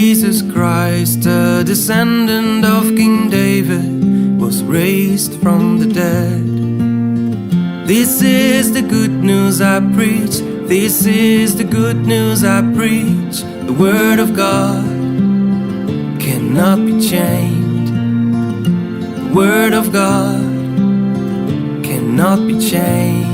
Jesus Christ, a descendant of King David, was raised from the dead. This is the good news I preach. This is the good news I preach. The word of God cannot be chained. The word of God cannot be chained.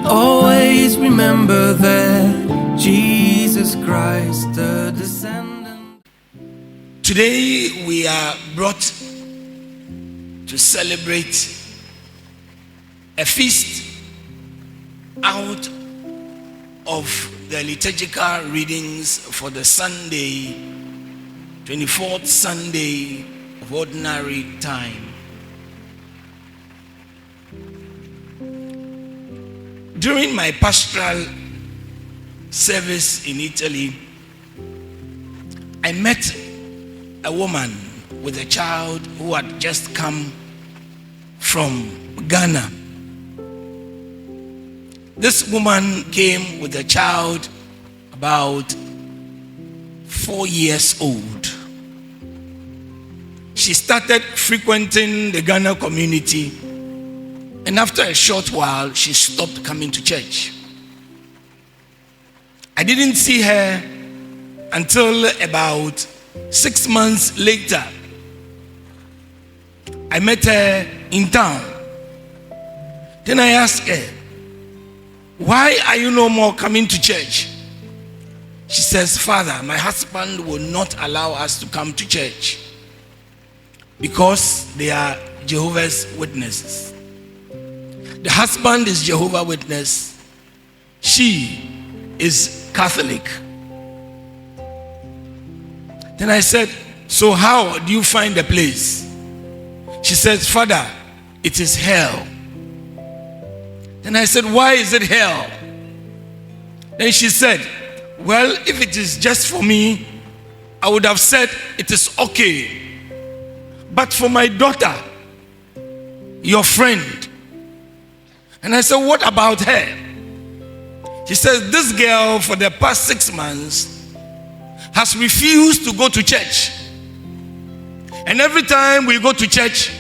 Always remember that Jesus Christ, the descendant. Today we are brought to celebrate a feast out of the liturgical readings for the Sunday, 24th Sunday of Ordinary Time. During my pastoral service in Italy, I met a woman with a child who had just come from Ghana. This woman came with a child about 4 years old. She started frequenting the Ghana community, and after a short while, she stopped coming to church. I didn't see her until about 6 months later. I met her in town. Then I asked her, "Why are you no more coming to church?" She says, "Father, my husband will not allow us to come to church because they are Jehovah's Witnesses. The husband is Jehovah's Witness. She is Catholic." Then I said, "So how do you find the place?" She says, "Father, it is hell." Then I said, "Why is it hell?" Then she said, "Well, if it is just for me, I would have said it is okay. But for my daughter, your friend." And I said, "What about her?" She says, "This girl for the past 6 months has refused to go to church. And every time we go to church,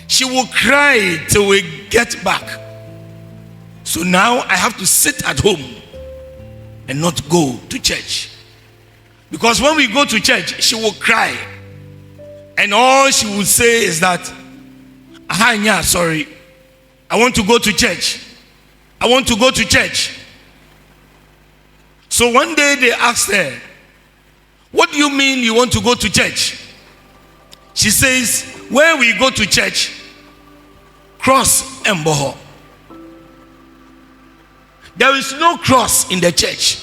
she will cry till we get back. So now I have to sit at home and not go to church. Because when we go to church, she will cry. And all she will say is that, sorry, I want to go to church. I want to go to church." So one day they asked her, "What do you mean you want to go to church?" She says, "When we go to church, cross emboho. There is no cross in the church."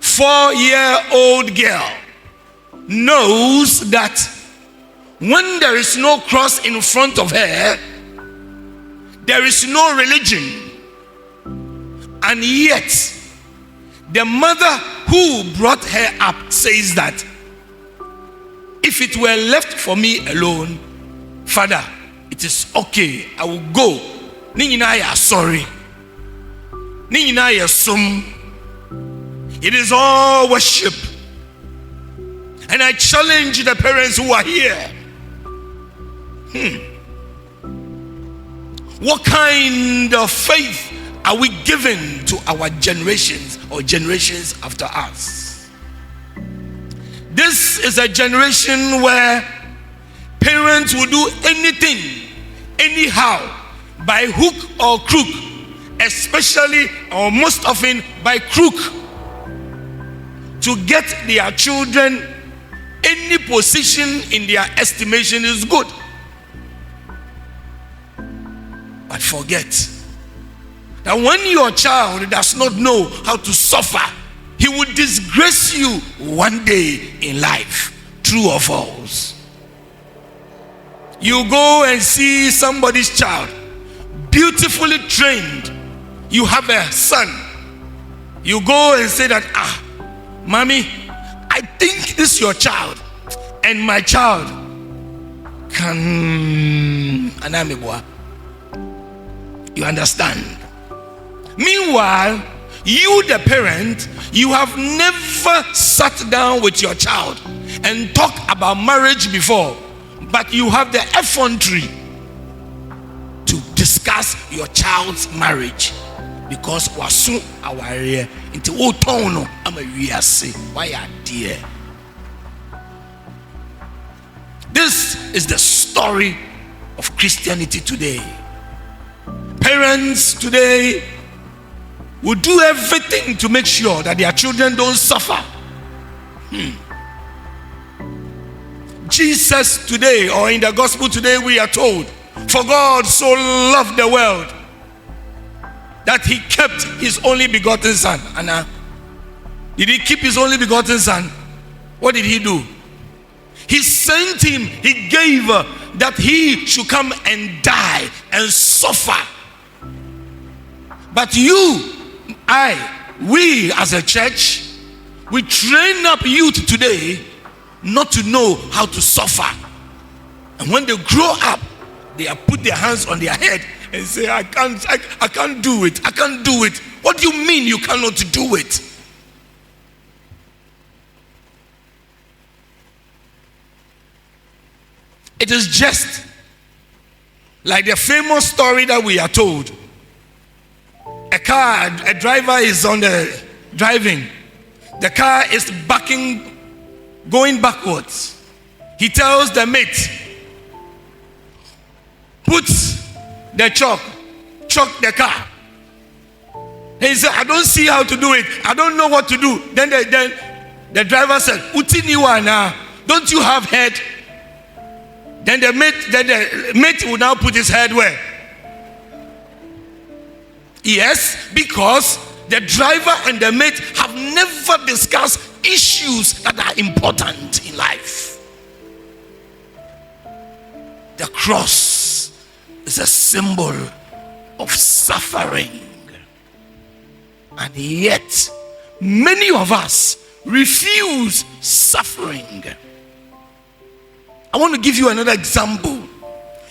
4-year-old girl knows that when there is no cross in front of her, there is no religion. And yet, the mother who brought her up says that, "If it were left for me alone, Father, it is okay. I will go. Ninyina sorry. Ninyina sum. It is all worship." And I challenge the parents who are here. What kind of faith are we giving to our generations or generations after us? This is a generation where parents will do anything, anyhow, by hook or crook, especially or most often by crook, to get their children any position in their estimation is good. But forget that when your child does not know how to suffer, he will disgrace you one day in life. True or false? You go and see somebody's child, beautifully trained. You have a son. You go and say that, "Mommy, I think this is your child. and my child can anamibwa. You understand? Meanwhile, you the parent, you have never sat down with your child and talked about marriage before, but you have the effrontery to discuss your child's marriage because wasu aware into otono amawiase. Why are dear? This is the story of Christianity today. Parents today will do everything to make sure that their children don't suffer. Jesus today, or in the gospel today, we are told, for God so loved the world that he kept his only begotten son. Anna, did he keep his only begotten son? What did he do? He sent him, he gave that he should come and die and suffer. But we as a church, we train up youth today not to know how to suffer. And when they grow up, they have put their hands on their head and say, I can't do it. I can't do it. What do you mean you cannot do it? It is just like the famous story that we are told. A driver is on the driving. The car is going backwards. He tells the mate, put the chalk the car. He said, I don't see how to do it. I don't know what to do. Then the driver said, Utiniwana, don't you have head? Then the mate will now put his head where? Yes, because the driver and the mate have never discussed issues that are important in life. The cross is a symbol of suffering. And yet, many of us refuse suffering. I want to give you another example.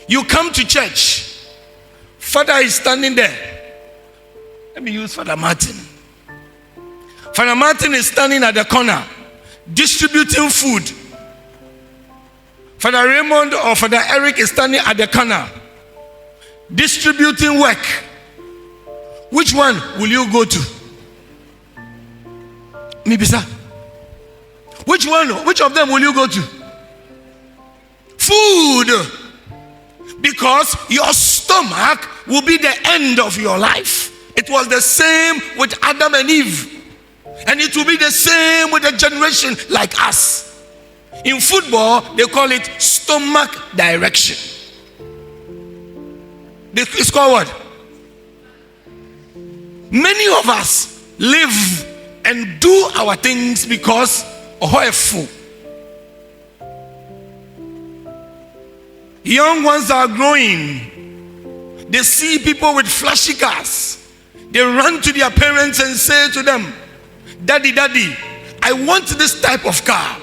You come to church, Father is standing there. Let me use Father Martin. Father Martin is standing at the corner distributing food. Father Raymond or Father Eric is standing at the corner distributing work. Which one will you go to? Maybe sir. Which of them will you go to? Food. Because your stomach will be the end of your life. It was the same with Adam and Eve. And it will be the same with a generation like us. In football, they call it stomach direction. It's called what? Many of us live and do our things because full. Young ones are growing. They see people with flashy cars. They run to their parents and say to them, Daddy, I want this type of car.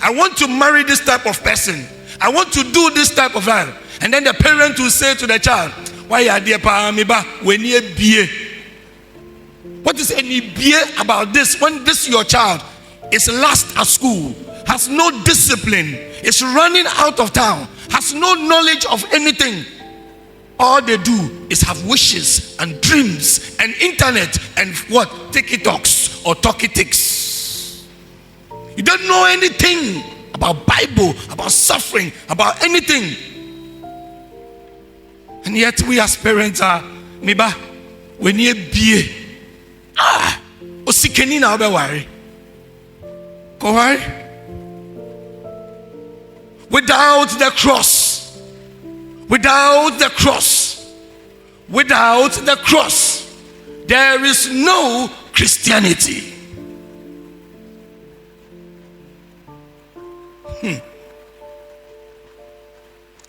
I want to marry this type of person. I want to do this type of life. And then the parent will say to the child, why are dear Pamiba when you be? What is any beer about this? When this your child is last at school, has no discipline, is running out of town, has no knowledge of anything. All they do is have wishes and dreams and internet and what? TikToks or talkie-ticks. You don't know anything about Bible, about suffering, about anything. And yet we as parents are, Miba, when you be osikeni na obe worry. Go worry. Without the cross, without the cross, there is no Christianity.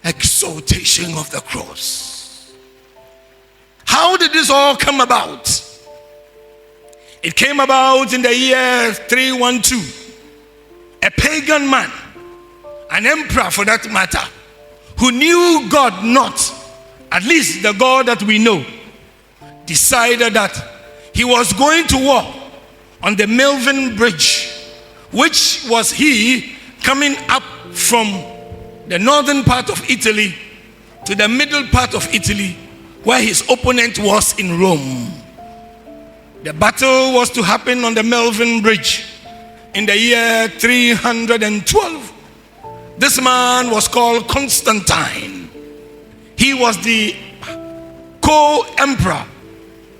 Exaltation of the cross. How did this all come about? It came about in the year 312. A pagan man, an emperor for that matter, who knew God not, at least the God that we know, decided that he was going to war on the Melvin Bridge, which was he coming up from the northern part of Italy to the middle part of Italy, where his opponent was in Rome. The battle was to happen on the Melvin Bridge in the year 312. This man was called Constantine. He was the co-emperor.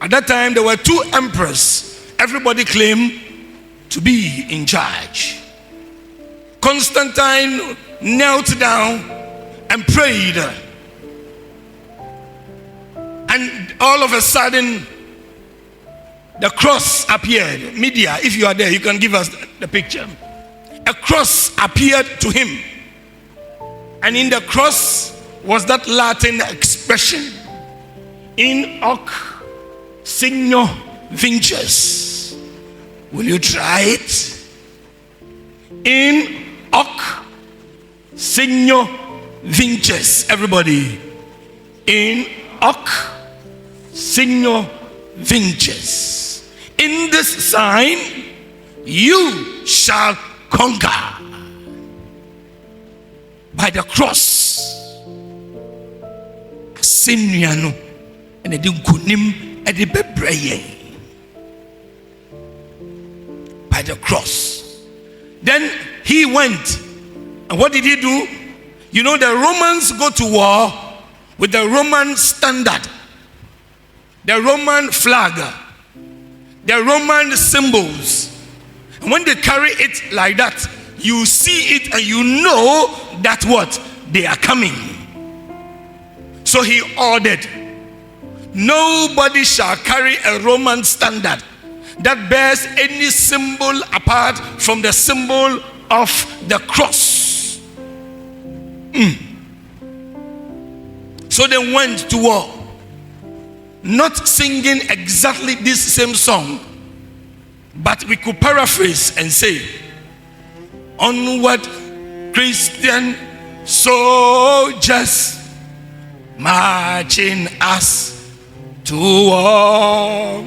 At that time, there were two emperors. Everybody claimed to be in charge. Constantine knelt down and prayed. And all of a sudden, the cross appeared. Media, if you are there, you can give us the picture. A cross appeared to him. And in the cross was that Latin expression, in hoc signo vinces. Will you try it? In hoc signo vinces. Everybody. In hoc signo vinces. In this sign, you shall conquer. By the cross. Asinuano and the kunim and the bebraye. By the cross. Then he went. And what did he do? You know, the Romans go to war with the Roman standard, the Roman flag, the Roman symbols. And when they carry it like that, you see it and you know that what? They are coming. So he ordered, nobody shall carry a Roman standard that bears any symbol apart from the symbol of the cross. So they went to war, not singing exactly this same song, but we could paraphrase and say, onward, Christian soldiers, marching us to war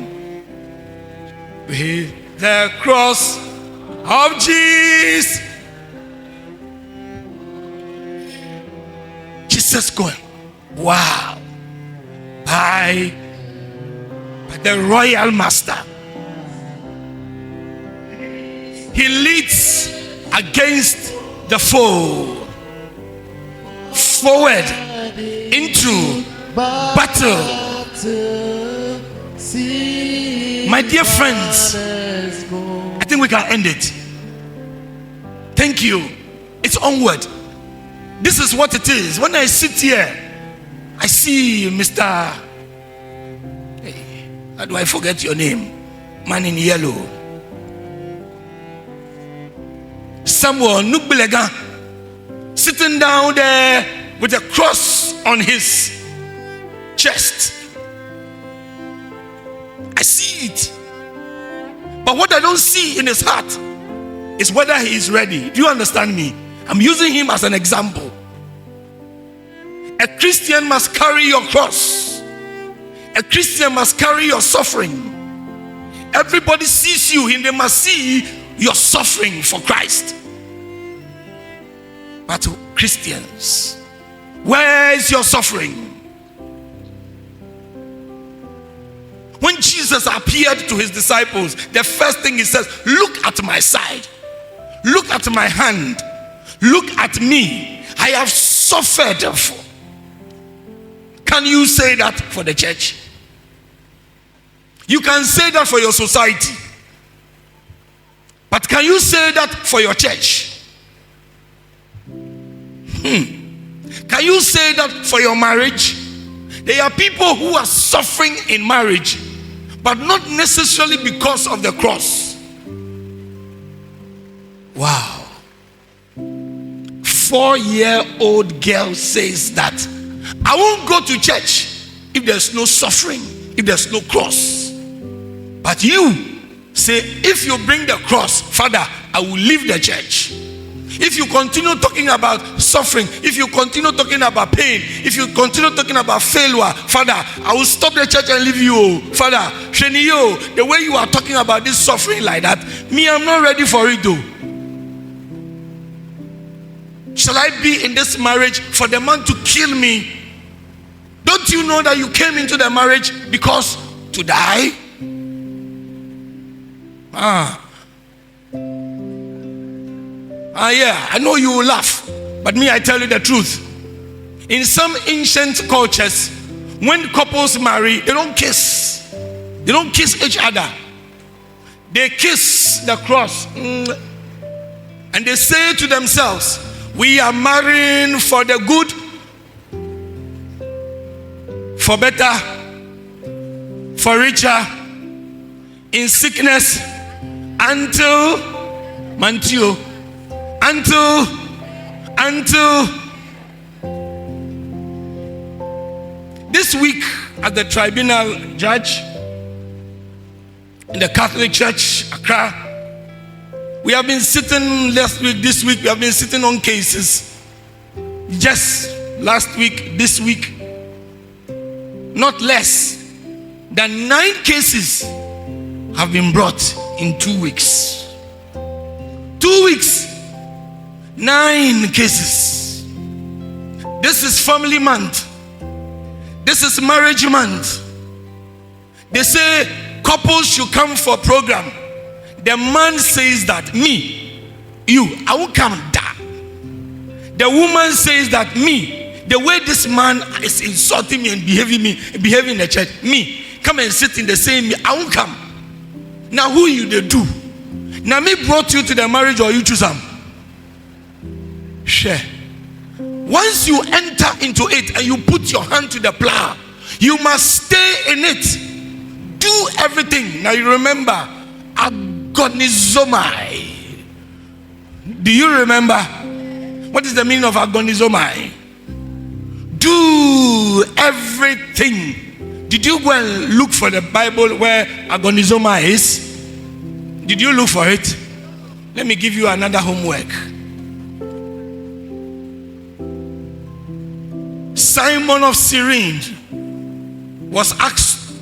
with the cross of Jesus. Jesus going, wow, by the royal master. He leads against the foe, forward into battle. My dear friends, I think we can end it. Thank you. It's onward. This is what it is. When I sit here, I see Mr. How do I forget your name? Man in yellow. Samuel Nukbelega, sitting down there with a cross on his chest. I see it. But what I don't see in his heart is whether he is ready. Do you understand me? I'm using him as an example. A Christian must carry your cross. A Christian must carry your suffering. Everybody sees you and they must see your suffering for Christ. But Christians, where is your suffering? When Jesus appeared to his disciples, the first thing he says, look at my side, look at my hand, look at me. I have suffered. Can you say that for the church? You can say that for your society. But can you say that for your church? Can you say that for your marriage? There are people who are suffering in marriage, but not necessarily because of the cross. Wow. 4-year-old girl says that I won't go to church if there's no suffering, if there's no cross. But you say, if you bring the cross, Father, I will leave the church. If you continue talking about suffering, if you continue talking about pain, if you continue talking about failure, Father, I will stop the church and leave you. Father, Sheni, the way you are talking about this suffering like that, me, I'm not ready for it though. Shall I be in this marriage for the man to kill me? Don't you know that you came into the marriage because to die? Yeah, I know you will laugh, but me, I tell you the truth. In some ancient cultures, when couples marry, they don't kiss. They don't kiss each other. They kiss the cross. And they say to themselves, we are marrying for the good, for better, for richer, in sickness, until this week at the tribunal judge in the Catholic Church, Accra, we have been sitting last week, this week, we have been sitting on cases. Just last week, this week, not less than 9 cases have been brought in 2 weeks. 2 weeks, 9 cases. This is family month. This is marriage month. They say couples should come for a program. The man says that me, I won't come down. The woman says that me, the way this man is insulting me and behaving in the church, me, come and sit in the same, I won't come. Now who you they do? Now me brought you to the marriage or you choose them? Share. Once you enter into it and you put your hand to the plow, you must stay in it. Do everything. Now you remember agonizomai. Do you remember? What is the meaning of agonizomai? Do everything. Did you go and look for the Bible where agonizomai is? Did you look for it? Let me give you another homework. Simon of Cyrene was asked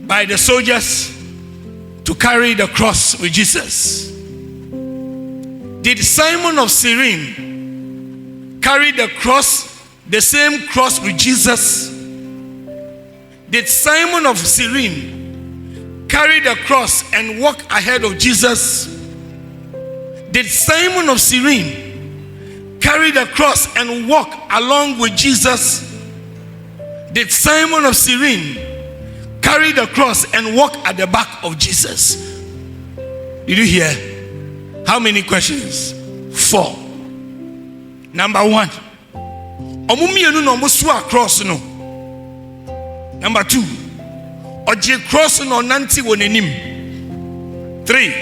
by the soldiers to carry the cross with Jesus. Did Simon of Cyrene carry the cross, the same cross with Jesus? Did Simon of Cyrene carry the cross and walk ahead of Jesus? Did Simon of Cyrene carry the cross and walk along with Jesus? Did Simon of Cyrene carry the cross and walk at the back of Jesus? Did you hear? How many questions? 4. Number 1. Omumienu no musua cross no. Number 2. Oje cross no nanti wonenim. 3.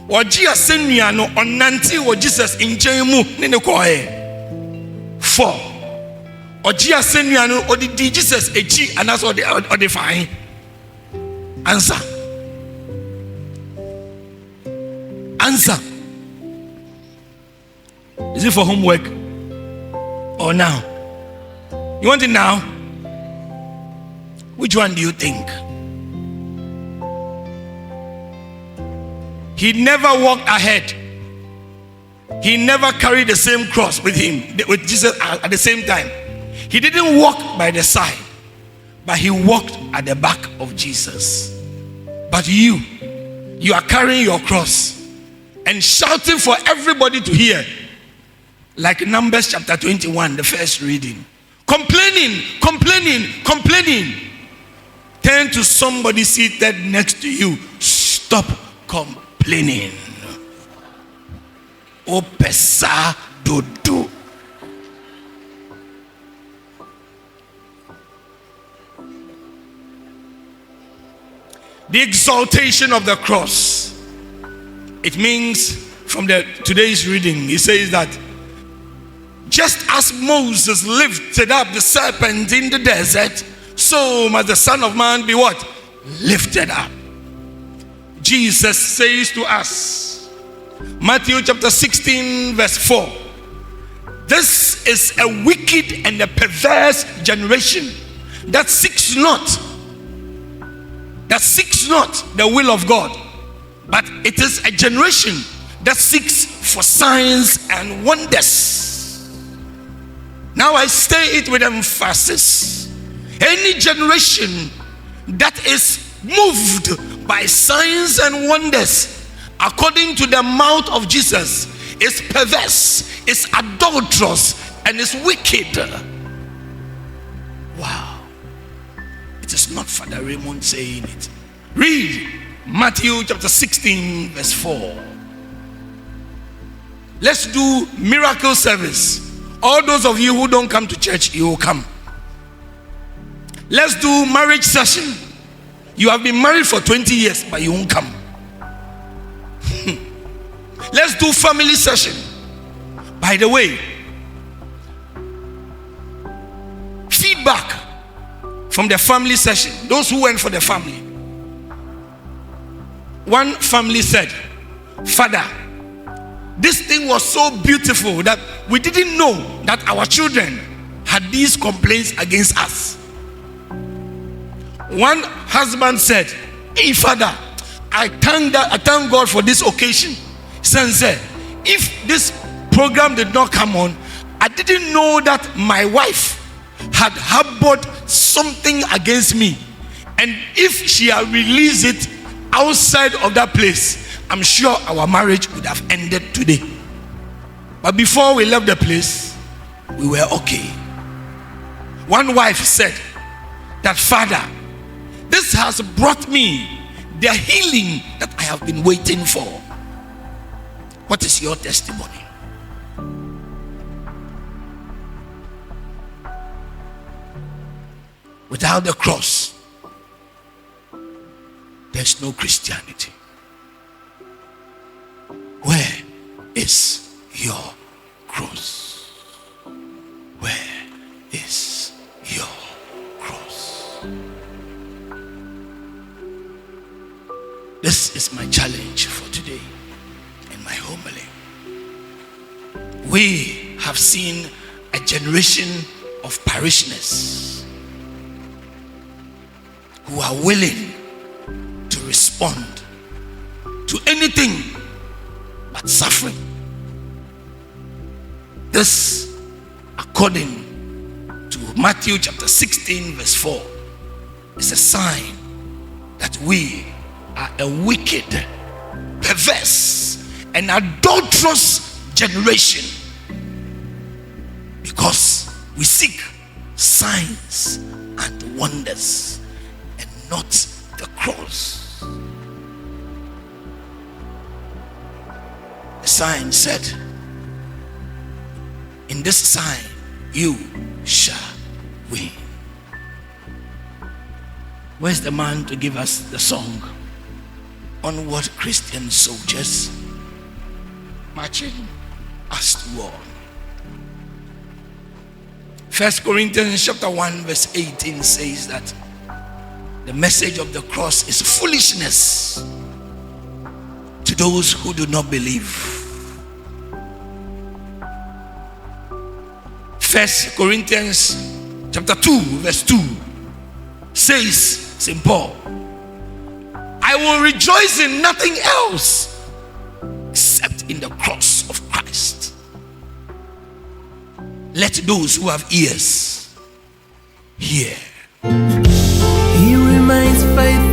Oji asennua no onanti wo Jesus nchen mu ne ne koe. 4. Oji asennua no odidi Jesus echi anaso ode fine. Answer. Is it for homework or now? You want it now? Which one do you think? He never walked ahead. He never carried the same cross with him, with Jesus at the same time. He didn't walk by the side, but he walked at the back of Jesus. But you are carrying your cross and shouting for everybody to hear, like Numbers chapter 21, the first reading. Complaining. Turn to somebody seated next to you. Stop complaining. O pesa dodo. The exaltation of the cross. It means, from today's reading, it says that just as Moses lifted up the serpent in the desert, so must the Son of Man be what? Lifted up. Jesus says to us, Matthew chapter 16 verse 4. This is a wicked and a perverse generation that seeks not the will of God, but it is a generation that seeks for signs and wonders. Now I say it with emphasis. Any generation that is moved by signs and wonders, according to the mouth of Jesus, is perverse, is adulterous, and is wicked. Wow. It is not Father Raymond saying it. Read Matthew chapter 16 verse 4. Let's do miracle service. All those of you who don't come to church, you will come. Let's do marriage session. You have been married for 20 years, but you won't come. Let's do family session. By the way, feedback from the family session, those who went for the family. One family said, Father, this thing was so beautiful that we didn't know that our children had these complaints against us. One husband said, hey Father, I thank God for this occasion. Son said, if this program did not come on, I didn't know that my wife had harbored something against me, and if she had released it outside of that place, I'm sure our marriage would have ended today. But before we left the place, we were okay. One wife said that, Father, this has brought me the healing that I have been waiting for. What is your testimony? Without the cross, there's no Christianity. Where is your cross? Where is your cross? This is my challenge for today in my homily. We have seen a generation of parishioners who are willing to respond to anything but suffering. This, according to Matthew chapter 16 verse 4, is a sign that we are a wicked, perverse, and adulterous generation, because we seek signs and wonders and not the cross. The sign said, in this sign you shall win. Where's the man to give us the song? Onward, Christian soldiers, marching us to war. 1 Corinthians chapter 1 verse 18 says that the message of the cross is foolishness to those who do not believe. 1 Corinthians chapter 2 verse 2 says, St. Paul, I will rejoice in nothing else except in the cross of Christ. Let those who have ears hear. He remains faithful.